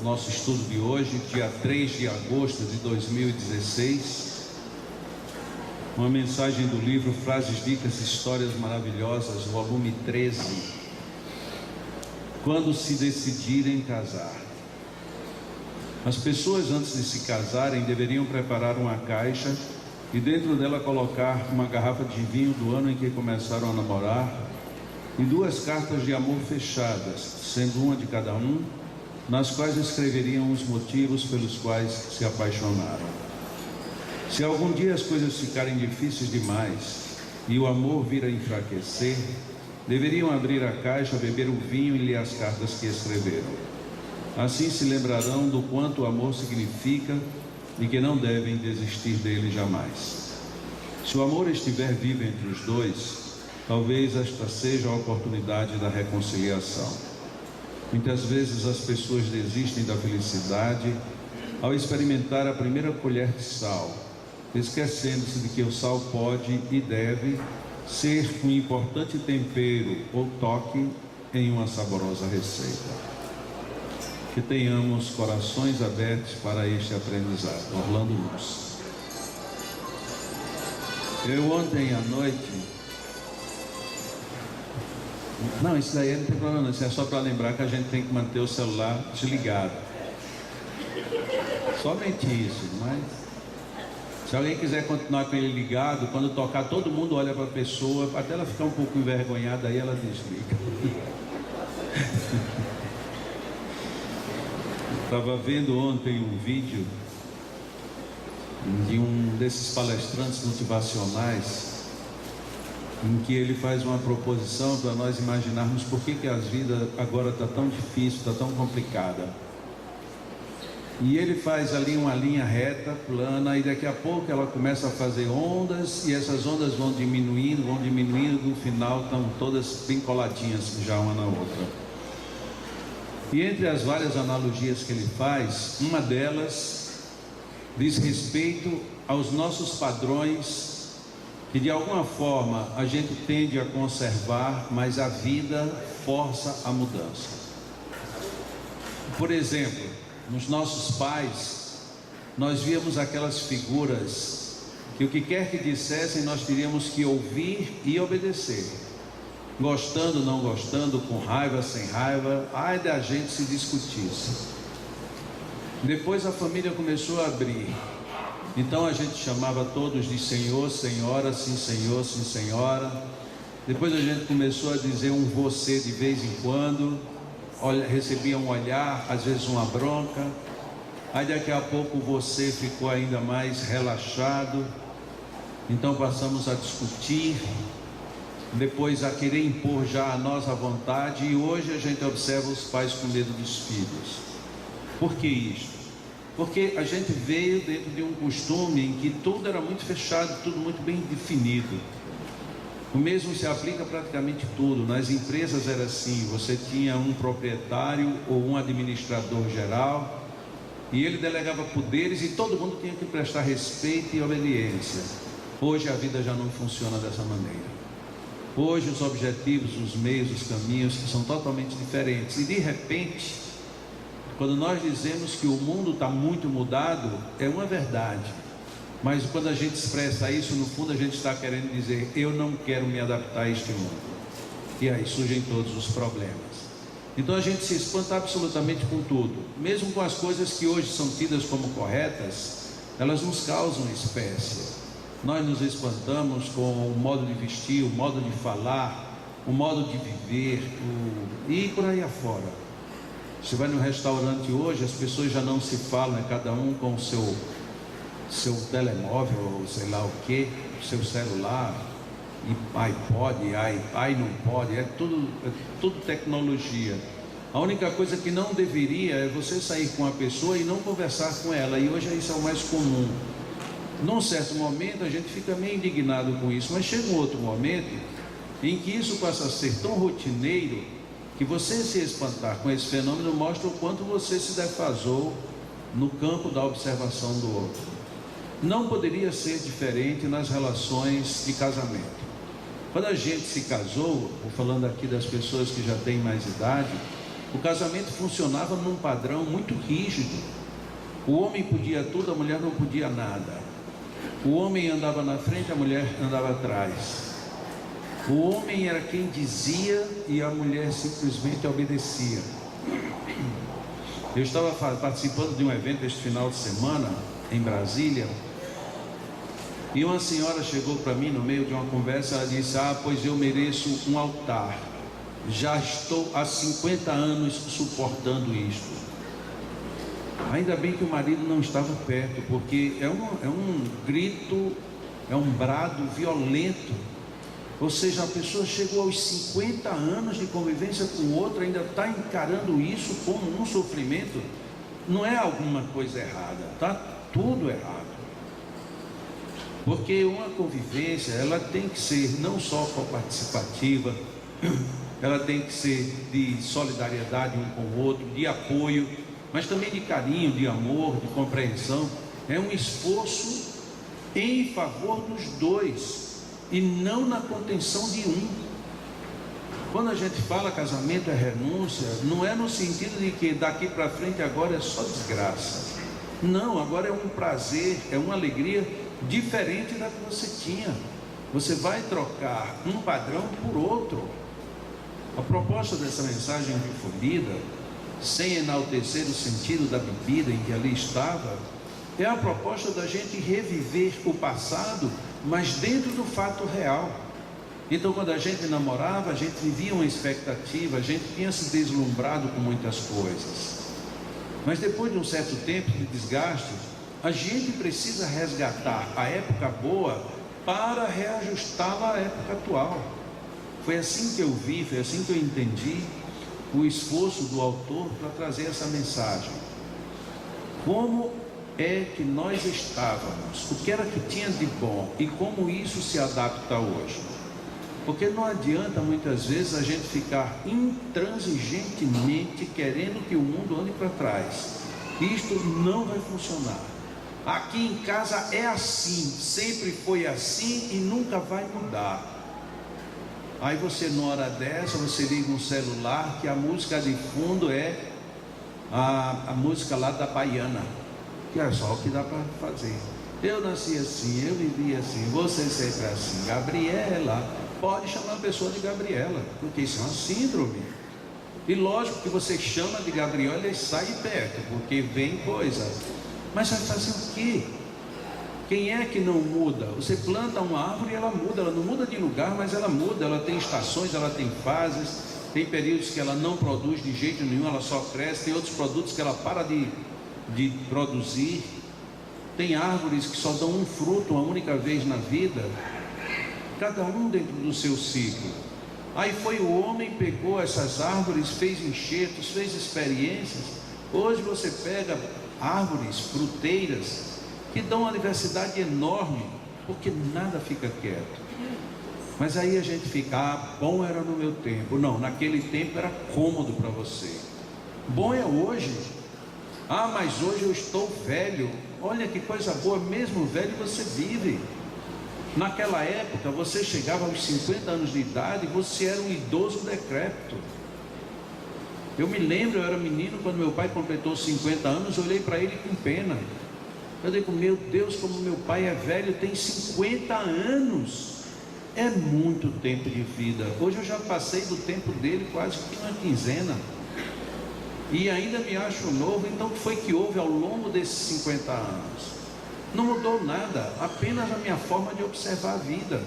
nosso estudo de hoje, dia 3 de agosto de 2016. Uma mensagem do livro Frases, Dicas, Histórias Maravilhosas, volume 13. Quando se decidirem casar. As pessoas, antes de se casarem, deveriam preparar uma caixa e dentro dela colocar uma garrafa de vinho do ano em que começaram a namorar e 2 cartas de amor fechadas, sendo uma de cada um, nas quais escreveriam os motivos pelos quais se apaixonaram. Se algum dia as coisas ficarem difíceis demais e o amor vir a enfraquecer, deveriam abrir a caixa, beber o vinho e ler as cartas que escreveram. Assim se lembrarão do quanto o amor significa e que não devem desistir dele jamais. Se o amor estiver vivo entre os dois, talvez esta seja a oportunidade da reconciliação. Muitas vezes as pessoas desistem da felicidade ao experimentar a primeira colher de sal, esquecendo-se de que o sal pode e deve ser um importante tempero ou toque em uma saborosa receita. Que tenhamos corações abertos para este aprendizado. Orlando Luz. Eu ontem à noite... Não, isso daí não tem problema não, isso é só para lembrar que a gente tem que manter o celular desligado. Somente isso, mas se alguém quiser continuar com ele ligado, quando tocar todo mundo olha para a pessoa, até ela ficar um pouco envergonhada, aí ela desliga. Estava vendo ontem um vídeo de um desses palestrantes motivacionais, em que ele faz uma proposição para nós imaginarmos por que a vida agora está tão difícil, está tão complicada. E ele faz ali uma linha reta, plana, e daqui a pouco ela começa a fazer ondas, e essas ondas vão diminuindo, no final estão todas bem coladinhas já uma na outra. E entre as várias analogias que ele faz, uma delas diz respeito aos nossos padrões, que de alguma forma a gente tende a conservar, mas a vida força a mudança. Por exemplo, nos nossos pais, nós víamos aquelas figuras que o que quer que dissessem nós teríamos que ouvir e obedecer, gostando, não gostando, com raiva, sem raiva, ai da gente se discutisse. Depois a família começou a abrir. Então a gente chamava todos de senhor, senhora, sim senhor, sim senhora. Depois a gente começou a dizer um você de vez em quando, recebia um olhar, às vezes uma bronca. Aí daqui a pouco o você ficou ainda mais relaxado. Então passamos a discutir, depois a querer impor já a nossa vontade, e hoje a gente observa os pais com medo dos filhos. Por que isso? Porque a gente veio dentro de um costume em que tudo era muito fechado, tudo muito bem definido. O mesmo se aplica a praticamente tudo. Nas empresas era assim, você tinha um proprietário ou um administrador geral, e ele delegava poderes e todo mundo tinha que prestar respeito e obediência. Hoje a vida já não funciona dessa maneira. Hoje os objetivos, os meios, os caminhos são totalmente diferentes. E de repente, quando nós dizemos que o mundo está muito mudado, é uma verdade. Mas quando a gente expressa isso, no fundo a gente está querendo dizer, eu não quero me adaptar a este mundo. E aí surgem todos os problemas. Então a gente se espanta absolutamente com tudo. Mesmo com as coisas que hoje são tidas como corretas, elas nos causam espécie. Nós nos espantamos com o modo de vestir, o modo de falar, o modo de viver, e por aí afora. Você vai no restaurante hoje, as pessoas já não se falam, é cada um com o seu telemóvel, ou sei lá o que, seu celular, e iPod, ai não pode, é tudo tecnologia. A única coisa que não deveria é você sair com a pessoa e não conversar com ela, e hoje isso é o mais comum. Num certo momento a gente fica meio indignado com isso, mas chega um outro momento em que isso passa a ser tão rotineiro que você se espantar com esse fenômeno mostra o quanto você se defasou no campo da observação do outro. Não poderia ser diferente nas relações de casamento. Quando a gente se casou, falando aqui das pessoas que já têm mais idade, O casamento funcionava num padrão muito rígido. O homem podia tudo, a mulher não podia nada. O homem andava na frente, a mulher andava atrás. O homem era quem dizia e a mulher simplesmente obedecia. Eu estava participando de um evento este final de semana em Brasília, e uma senhora chegou para mim no meio de uma conversa. Ela disse: pois eu mereço um altar, já estou há 50 anos suportando isto. Ainda bem que o marido não estava perto, porque é um grito, é um brado violento. Ou seja, a pessoa chegou aos 50 anos de convivência com o outro, ainda está encarando isso como um sofrimento. Não é alguma coisa errada, está tudo errado. Porque uma convivência, ela tem que ser não só participativa, ela tem que ser de solidariedade um com o outro, de apoio, mas também de carinho, de amor, de compreensão. É um esforço em favor dos dois e não na contenção de um. Quando a gente fala casamento é renúncia, não é no sentido de que daqui para frente agora é só desgraça. Não, agora é um prazer, é uma alegria diferente da que você tinha. Você vai trocar um padrão por outro. A proposta dessa mensagem que foi lida, sem enaltecer o sentido da bebida em que ali estava, é a proposta da gente reviver o passado, mas dentro do fato real. Então, quando a gente namorava, a gente vivia uma expectativa, a gente tinha se deslumbrado com muitas coisas, mas depois de um certo tempo de desgaste, a gente precisa resgatar a época boa para reajustá-la à época atual. Foi assim que eu vi, foi assim que eu entendi o esforço do autor para trazer essa mensagem. Como é que nós estávamos, o que era que tinha de bom e como isso se adapta hoje. Porque não adianta muitas vezes a gente ficar intransigentemente querendo que o mundo ande para trás. Isto não vai funcionar. Aqui em casa é assim, sempre foi assim e nunca vai mudar. Aí você, numa hora dessa, você liga um celular que a música de fundo é a música lá da Baiana, que é só o que dá para fazer. Eu nasci assim, eu vivi assim, você sempre assim. Gabriela, pode chamar a pessoa de Gabriela, porque isso é uma síndrome. E lógico que você chama de Gabriela e sai perto, porque vem coisa. Mas vai fazer o quê? Quem é que não muda? Você planta uma árvore e ela muda, ela não muda de lugar, mas ela muda, ela tem estações, ela tem fases, tem períodos que ela não produz de jeito nenhum, ela só cresce, tem outros produtos que ela para de produzir, tem árvores que só dão um fruto uma única vez na vida, cada um dentro do seu ciclo. Aí foi o homem, pegou essas árvores, fez enxertos, fez experiências. Hoje você pega árvores fruteiras que dão uma diversidade enorme, porque nada fica quieto. Mas aí a gente fica, bom era no meu tempo. Não, naquele tempo era cômodo para você. Bom é hoje. Mas hoje eu estou velho. Olha que coisa boa, mesmo velho você vive. Naquela época você chegava aos 50 anos de idade e você era um idoso decrépito. Eu me lembro, eu era menino, quando meu pai completou 50 anos, eu olhei para ele com pena. Eu digo, meu Deus, como meu pai é velho, tem 50 anos. É muito tempo de vida. Hoje eu já passei do tempo dele quase que uma quinzena. E ainda me acho novo. Então o que foi que houve ao longo desses 50 anos? Não mudou nada, apenas a minha forma de observar a vida.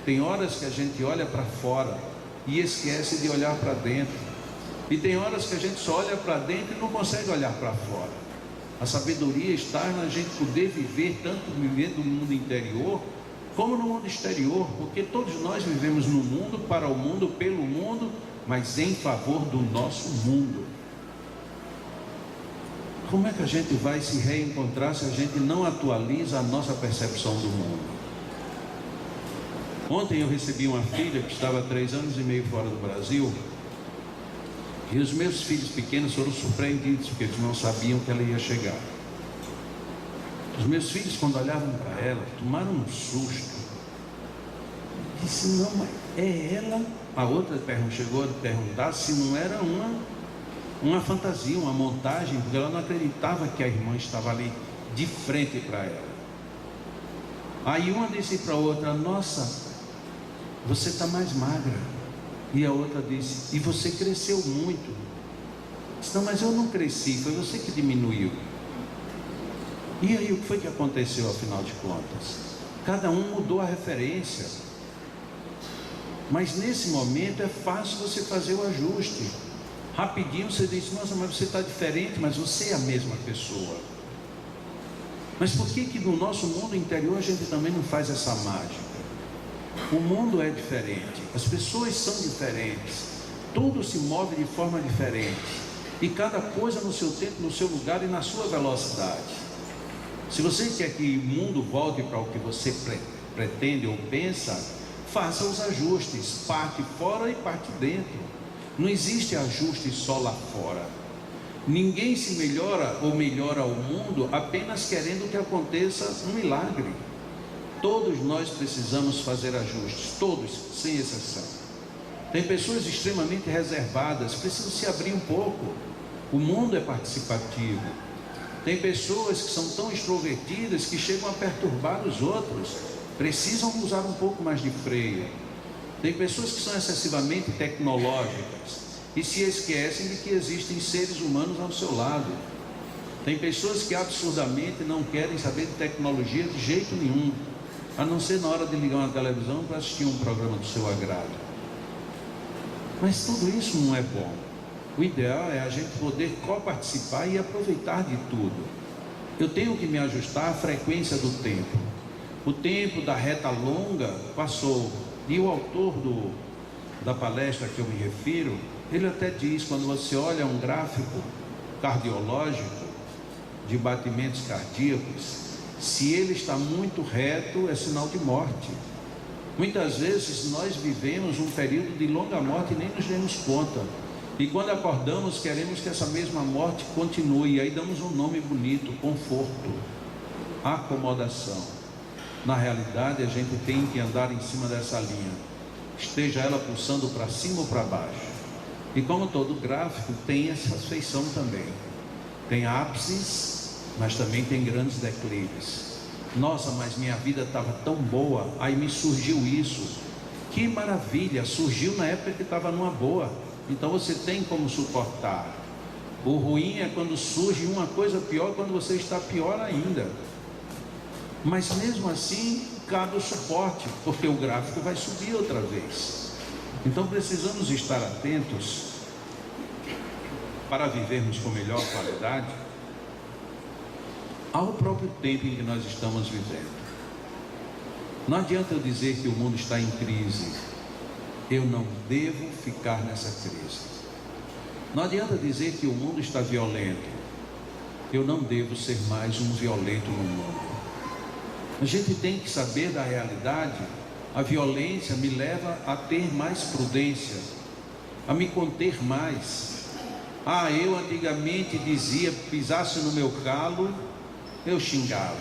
Tem horas que a gente olha para fora e esquece de olhar para dentro. E tem horas que a gente só olha para dentro e não consegue olhar para fora. A sabedoria está na gente poder viver, tanto viver no mundo interior, como no mundo exterior, porque todos nós vivemos no mundo, para o mundo, pelo mundo, mas em favor do nosso mundo. Como é que a gente vai se reencontrar se a gente não atualiza a nossa percepção do mundo? Ontem eu recebi uma filha que estava há 3 anos e meio fora do Brasil, e os meus filhos pequenos foram surpreendidos, porque eles não sabiam que ela ia chegar. Os meus filhos, quando olhavam para ela, tomaram um susto. Disse, não, mas é ela? A outra chegou a perguntar se não era uma uma fantasia, uma montagem, porque ela não acreditava que a irmã estava ali de frente para ela. Aí uma disse para a outra: nossa, você está mais magra. E a outra disse: e você cresceu muito. Disse: não, mas eu não cresci, foi você que diminuiu. E aí o que foi que aconteceu afinal de contas? Cada um mudou a referência. Mas nesse momento é fácil você fazer o ajuste. Rapidinho você diz: nossa, mas você está diferente, mas você é a mesma pessoa. Mas por que no nosso mundo interior a gente também não faz essa mágica? O mundo é diferente, as pessoas são diferentes, tudo se move de forma diferente, e cada coisa no seu tempo, no seu lugar e na sua velocidade. Se você quer que o mundo volte para o que você pretende ou pensa, faça os ajustes, parte fora e parte dentro. Não existe ajuste só lá fora. Ninguém se melhora ou melhora o mundo apenas querendo que aconteça um milagre. Todos nós precisamos fazer ajustes, todos, sem exceção. Tem pessoas extremamente reservadas, precisam se abrir um pouco. O mundo é participativo. Tem pessoas que são tão extrovertidas que chegam a perturbar os outros, precisam usar um pouco mais de freio. Tem pessoas que são excessivamente tecnológicas e se esquecem de que existem seres humanos ao seu lado. Tem pessoas que absurdamente não querem saber de tecnologia de jeito nenhum, a não ser na hora de ligar uma televisão para assistir um programa do seu agrado. Mas tudo isso não é bom. O ideal é a gente poder coparticipar e aproveitar de tudo. Eu tenho que me ajustar à frequência do tempo. O tempo da reta longa passou. E o autor da palestra que eu me refiro, ele até diz: quando você olha um gráfico cardiológico de batimentos cardíacos, se ele está muito reto, é sinal de morte. Muitas vezes nós vivemos um período de longa morte e nem nos damos conta. E quando acordamos, queremos que essa mesma morte continue. E aí damos um nome bonito: conforto, acomodação. Na realidade, a gente tem que andar em cima dessa linha, esteja ela pulsando para cima ou para baixo. E como todo gráfico, tem essa feição também. Tem ápices, mas também tem grandes declives. Nossa, mas minha vida estava tão boa, aí me surgiu isso. Que maravilha, surgiu na época que estava numa boa. Então você tem como suportar. O ruim é quando surge uma coisa pior, quando você está pior ainda. Mas mesmo assim, cabe o suporte, porque o gráfico vai subir outra vez. Então precisamos estar atentos para vivermos com melhor qualidade ao próprio tempo em que nós estamos vivendo. Não adianta eu dizer que o mundo está em crise. Eu não devo ficar nessa crise. Não adianta dizer que o mundo está violento. Eu não devo ser mais um violento no mundo. A gente tem que saber da realidade. A violência me leva a ter mais prudência, a me conter mais. Eu antigamente dizia: pisasse no meu calo, eu xingava.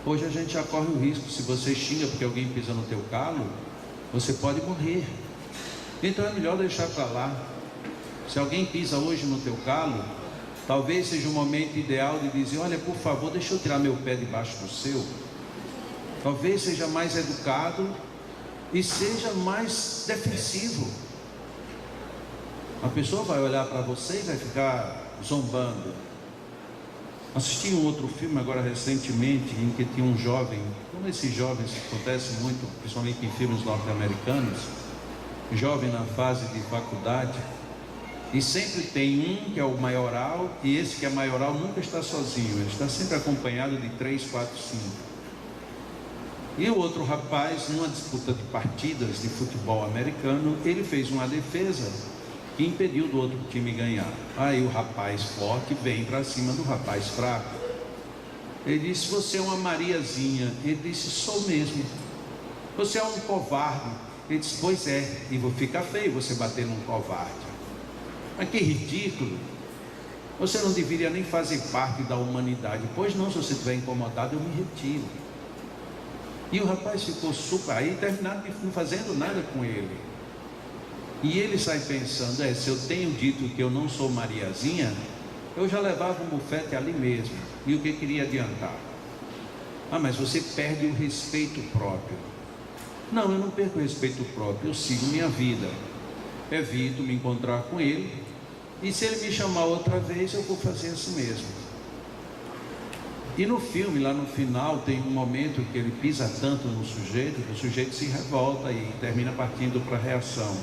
Hoje a gente já corre o risco. Se você xinga porque alguém pisa no teu calo, você pode morrer. Então é melhor deixar para lá. Se alguém pisa hoje no teu calo, talvez seja o momento ideal de dizer: olha, por favor, deixa eu tirar meu pé debaixo do seu. Talvez seja mais educado e seja mais defensivo. A pessoa vai olhar para você e vai ficar zombando. Assisti um outro filme agora recentemente, em que tinha um jovem, como esses jovens que acontecem muito, principalmente em filmes norte-americanos, jovem na fase de faculdade, e sempre tem um que é o maioral, e esse que é maioral nunca está sozinho, ele está sempre acompanhado de 3, 4, 5. E o outro rapaz, numa disputa de partidas de futebol americano, ele fez uma defesa que impediu do outro time ganhar. Aí o rapaz forte vem para cima do rapaz fraco. Ele disse: você é uma Mariazinha. Ele disse: sou mesmo. Você é um covarde. Ele disse: pois é, e fica feio você bater num covarde. Mas que ridículo. Você não deveria nem fazer parte da humanidade. Pois não, se você estiver incomodado, eu me retiro. E o rapaz ficou super, aí terminaram não fazendo nada com ele. E ele sai pensando, se eu tenho dito que eu não sou Mariazinha, eu já levava um bufete ali mesmo, e o que queria adiantar? Mas você perde o respeito próprio. Não, eu não perco o respeito próprio, eu sigo minha vida, evito me encontrar com ele, e se ele me chamar outra vez, eu vou fazer assim mesmo. E no filme, lá no final, tem um momento que ele pisa tanto no sujeito, que o sujeito se revolta e termina partindo para a reação.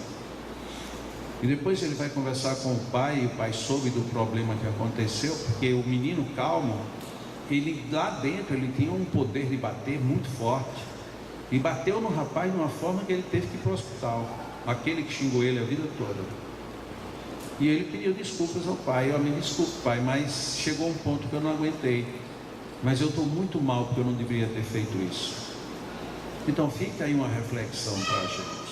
E depois ele vai conversar com o pai, e o pai soube do problema que aconteceu, porque o menino calmo, ele lá dentro, ele tinha um poder de bater muito forte, e bateu no rapaz de uma forma que ele teve que ir para o hospital, aquele que xingou ele a vida toda. E ele pediu desculpas ao pai, me desculpe pai, mas chegou um ponto que eu não aguentei, mas eu estou muito mal porque eu não deveria ter feito isso. Então fica aí uma reflexão para a gente.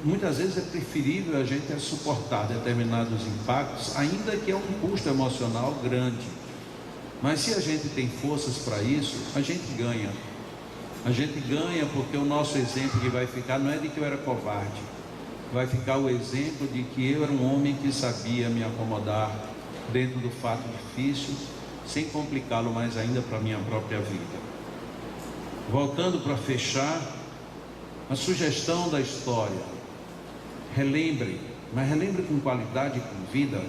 Muitas vezes é preferível a gente suportar determinados impactos, ainda que é um custo emocional grande. Mas se a gente tem forças para isso, a gente ganha. A gente ganha porque o nosso exemplo que vai ficar não é de que eu era covarde. Vai ficar o exemplo de que eu era um homem que sabia me acomodar dentro do fato difícil, sem complicá-lo mais ainda para a minha própria vida. Voltando para fechar, a sugestão da história: relembre, mas relembre com qualidade e com vida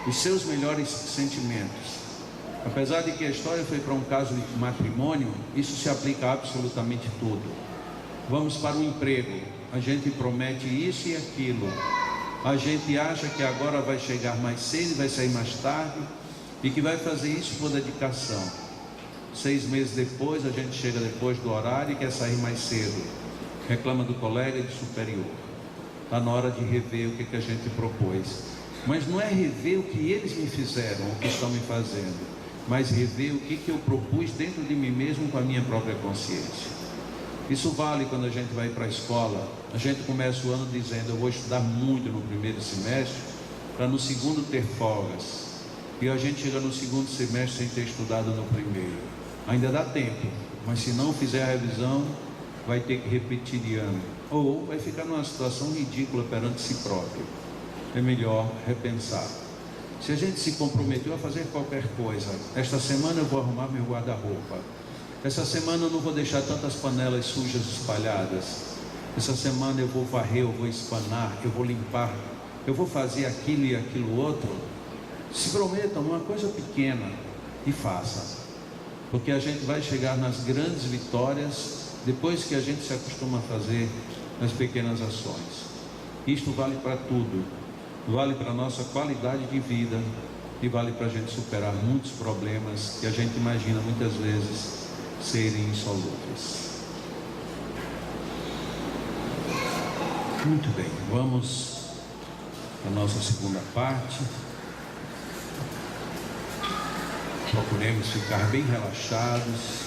os seus melhores sentimentos. Apesar de que a história foi para um caso de matrimônio, isso se aplica a absolutamente tudo. Vamos para o emprego, a gente promete isso e aquilo, a gente acha que agora vai chegar mais cedo e vai sair mais tarde, e que vai fazer isso por dedicação. 6 meses depois, a gente chega depois do horário e quer sair mais cedo, reclama do colega e do superior. Está na hora de rever o que a gente propôs, mas não é rever o que eles me fizeram, o que estão me fazendo, mas rever o que eu propus dentro de mim mesmo com a minha própria consciência. Isso vale quando a gente vai para a escola. A gente começa o ano dizendo: eu vou estudar muito no primeiro semestre, para no segundo ter folgas. E a gente chega no segundo semestre sem ter estudado no primeiro. Ainda dá tempo, mas se não fizer a revisão, vai ter que repetir de ano, ou vai ficar numa situação ridícula perante si próprio. É melhor repensar. Se a gente se comprometeu a fazer qualquer coisa, esta semana eu vou arrumar meu guarda-roupa, essa semana eu não vou deixar tantas panelas sujas espalhadas, essa semana eu vou varrer, eu vou espanar, eu vou limpar, eu vou fazer aquilo e aquilo outro. Se prometam uma coisa pequena e faça, porque a gente vai chegar nas grandes vitórias depois que a gente se acostuma a fazer as pequenas ações. Isto vale para tudo, vale para a nossa qualidade de vida e vale para a gente superar muitos problemas que a gente imagina muitas vezes serem insolúveis. Muito bem, vamos para a nossa segunda parte. Procuremos ficar bem relaxados,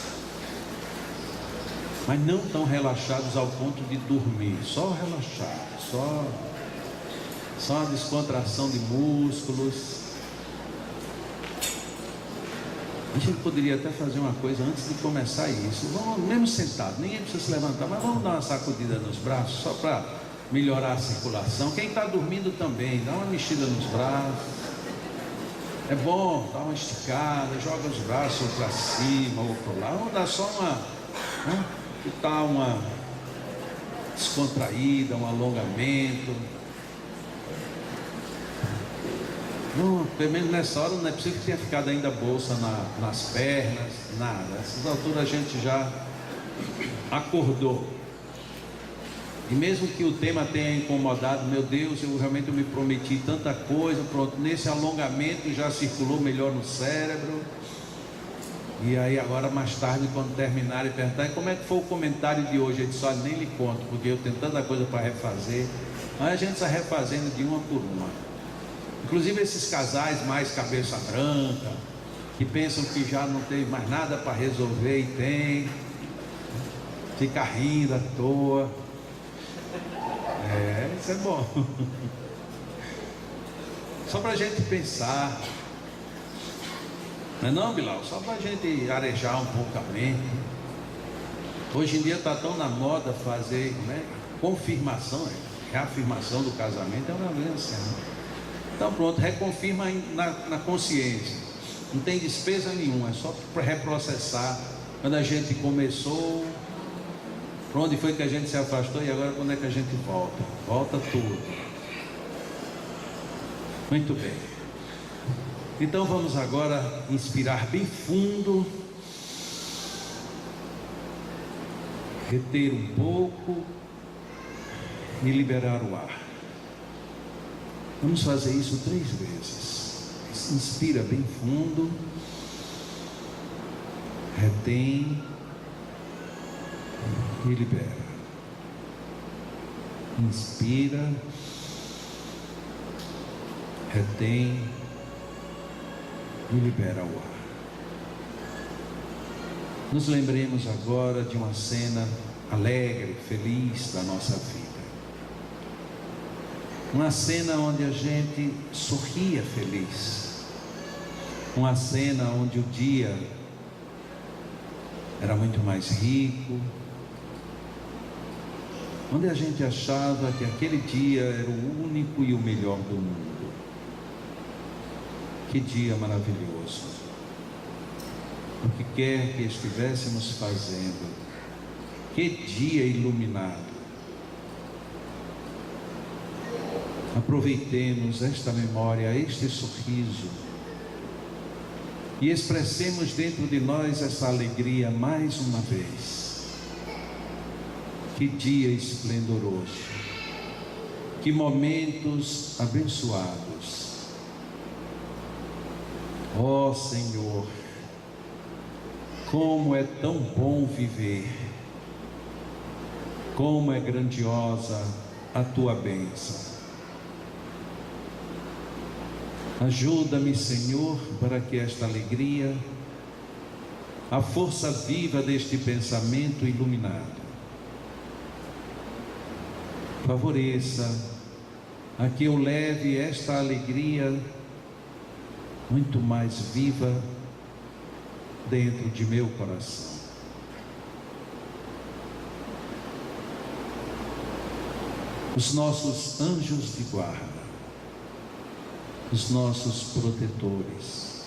mas não tão relaxados ao ponto de dormir, só relaxados, só a descontração de músculos. A gente poderia até fazer uma coisa antes de começar isso. Vamos, mesmo sentado, ninguém precisa se levantar, mas vamos dar uma sacudida nos braços, só para melhorar a circulação. Quem está dormindo também, dá uma mexida nos braços. É bom, dá uma esticada, joga os braços para cima ou para lá. Vamos dar só que tal uma descontraída, um alongamento. Não, pelo menos nessa hora não é possível que tenha ficado ainda bolsa nas pernas, nada. Nessas alturas a gente já acordou. E mesmo que o tema tenha incomodado, meu Deus, eu realmente me prometi tanta coisa, pronto, nesse alongamento já circulou melhor no cérebro. E aí agora mais tarde, quando terminar e perguntar, como é que foi o comentário de hoje? Ele disse: olha, nem lhe conto, porque eu tenho tanta coisa para refazer. Aí a gente está refazendo de uma por uma. Inclusive esses casais mais cabeça branca, que pensam que já não tem mais nada para resolver e tem, fica rindo à toa. Isso é bom. Só para a gente pensar, não é não, Bilal? Só para a gente arejar um pouco a mente. Hoje em dia está tão na moda fazer confirmação, reafirmação do casamento é uma violência. Então pronto, reconfirma na consciência. Não tem despesa nenhuma, é só para reprocessar. Quando a gente começou, para onde foi que a gente se afastou e agora quando é que a gente volta? Volta tudo. Muito bem. Então vamos agora inspirar bem fundo, reter um pouco e liberar o ar. Vamos fazer isso 3 vezes. Inspira bem fundo, retém e libera. Inspira, retém e libera o ar. Nos lembremos agora de uma cena alegre, feliz da nossa vida. Uma cena onde a gente sorria feliz. Uma cena onde o dia era muito mais rico. Onde a gente achava que aquele dia era o único e o melhor do mundo. Que dia maravilhoso. O que quer que estivéssemos fazendo, que dia iluminado. Aproveitemos esta memória, este sorriso e expressemos dentro de nós essa alegria mais uma vez. Que dia esplendoroso, que momentos abençoados. Ó Senhor, como é tão bom viver, como é grandiosa a tua bênção. Ajuda-me, Senhor, para que esta alegria, a força viva deste pensamento iluminado, favoreça a que eu leve esta alegria muito mais viva dentro de meu coração. Os nossos anjos de guarda, os nossos protetores,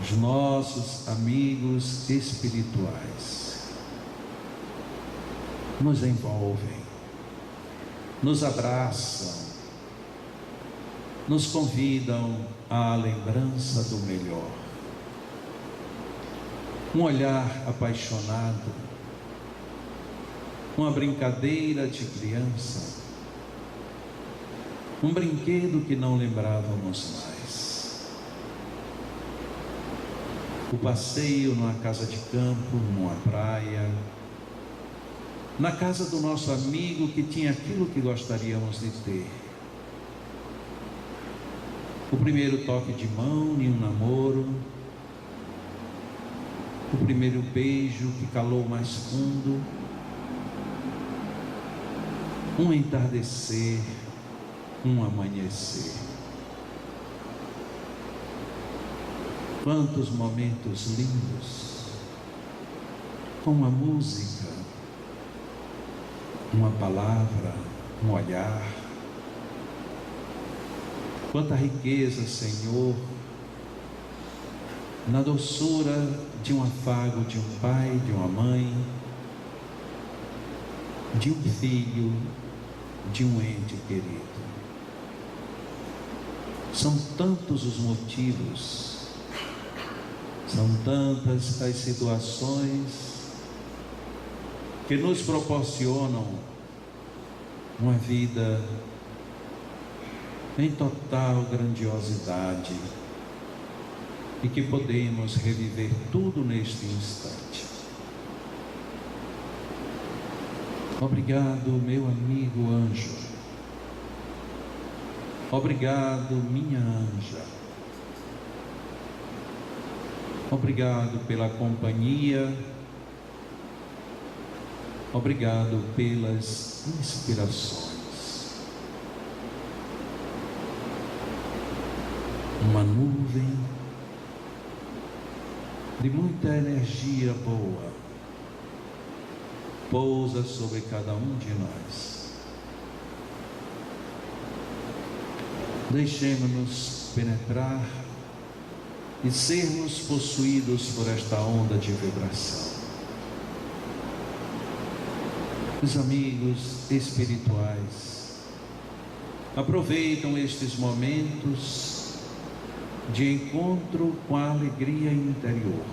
os nossos amigos espirituais, nos envolvem, nos abraçam, nos convidam à lembrança do melhor. Um olhar apaixonado, uma brincadeira de criança, um brinquedo que não lembrávamos mais, o passeio numa casa de campo, numa praia, na casa do nosso amigo que tinha aquilo que gostaríamos de ter, o primeiro toque de mão em um namoro, o primeiro beijo que calou mais fundo, um entardecer, um amanhecer. Quantos momentos lindos, com uma música, uma palavra, um olhar. Quanta riqueza, Senhor, na doçura de um afago de um pai, de uma mãe, de um filho, de um ente querido. São tantos os motivos, são tantas as situações que nos proporcionam uma vida em total grandiosidade e que podemos reviver tudo neste instante. Obrigado, meu amigo anjo. Obrigado, minha anja. Obrigado pela companhia. Obrigado pelas inspirações. Uma nuvem de muita energia boa pousa sobre cada um de nós. Deixemos-nos penetrar e sermos possuídos por esta onda de vibração. Os amigos espirituais aproveitam estes momentos de encontro com a alegria interior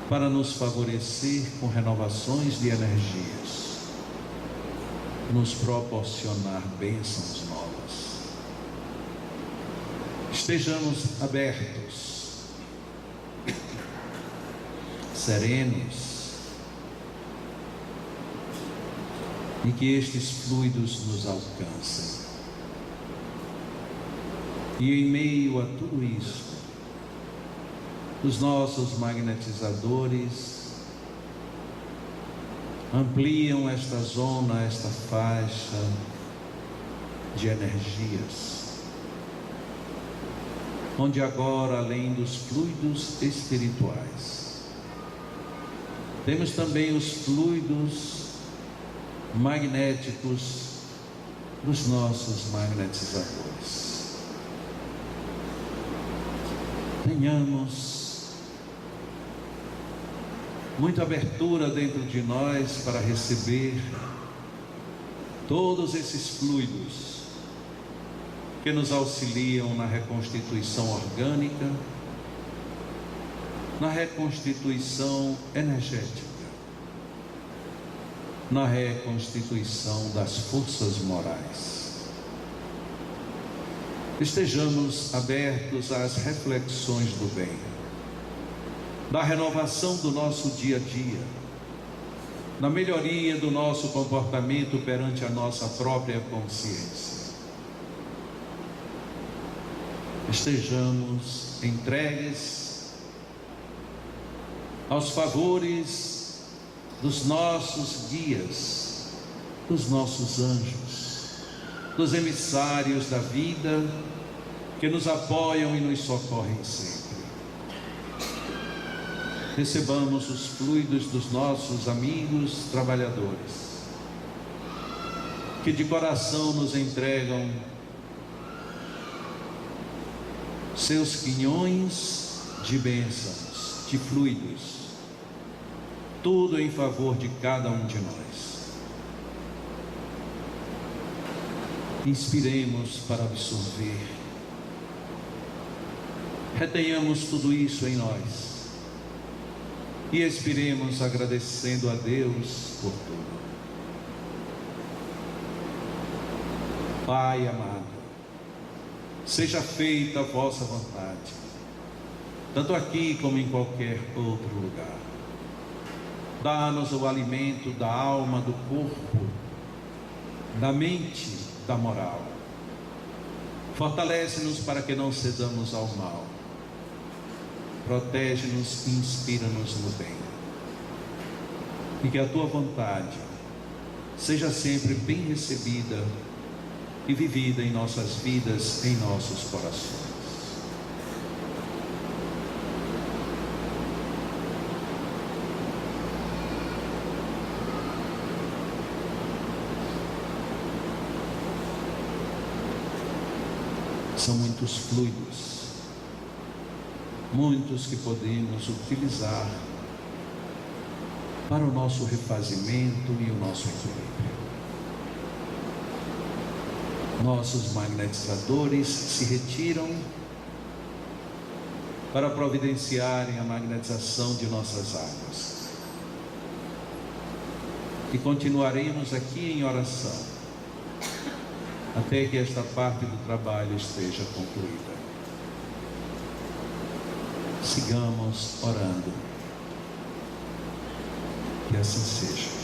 para nos favorecer com renovações de energias, nos proporcionar bênçãos novas. Estejamos abertos, serenos, e que estes fluidos nos alcancem. E em meio a tudo isso, os nossos magnetizadores ampliam esta zona, esta faixa de energias, onde agora, além dos fluidos espirituais, temos também os fluidos magnéticos dos nossos magnetizadores. Tenhamos muita abertura dentro de nós para receber todos esses fluidos que nos auxiliam na reconstituição orgânica, na reconstituição energética, na reconstituição das forças morais. Estejamos abertos às reflexões do bem, da renovação do nosso dia a dia, da melhoria do nosso comportamento perante a nossa própria consciência. Estejamos entregues aos favores dos nossos guias, dos nossos anjos, dos emissários da vida que nos apoiam e nos socorrem sempre. Recebamos os fluidos dos nossos amigos trabalhadores, que de coração nos entregam seus quinhões de bênçãos, de fluidos, tudo em favor de cada um de nós. Inspiremos para absorver, retenhamos tudo isso em nós e expiremos agradecendo a Deus por tudo. Pai amado, seja feita a vossa vontade, tanto aqui como em qualquer outro lugar. Dá-nos o alimento da alma, do corpo, da mente, da moral. Fortalece-nos para que não cedamos ao mal. Protege-nos e inspira-nos no bem. E que a tua vontade seja sempre bem recebida e vivida em nossas vidas, em nossos corações. São muitos fluidos, muitos que podemos utilizar para o nosso refazimento e o nosso equilíbrio. Nossos magnetizadores se retiram para providenciarem a magnetização de nossas águas. E continuaremos aqui em oração até que esta parte do trabalho esteja concluída. Sigamos orando. Que assim seja.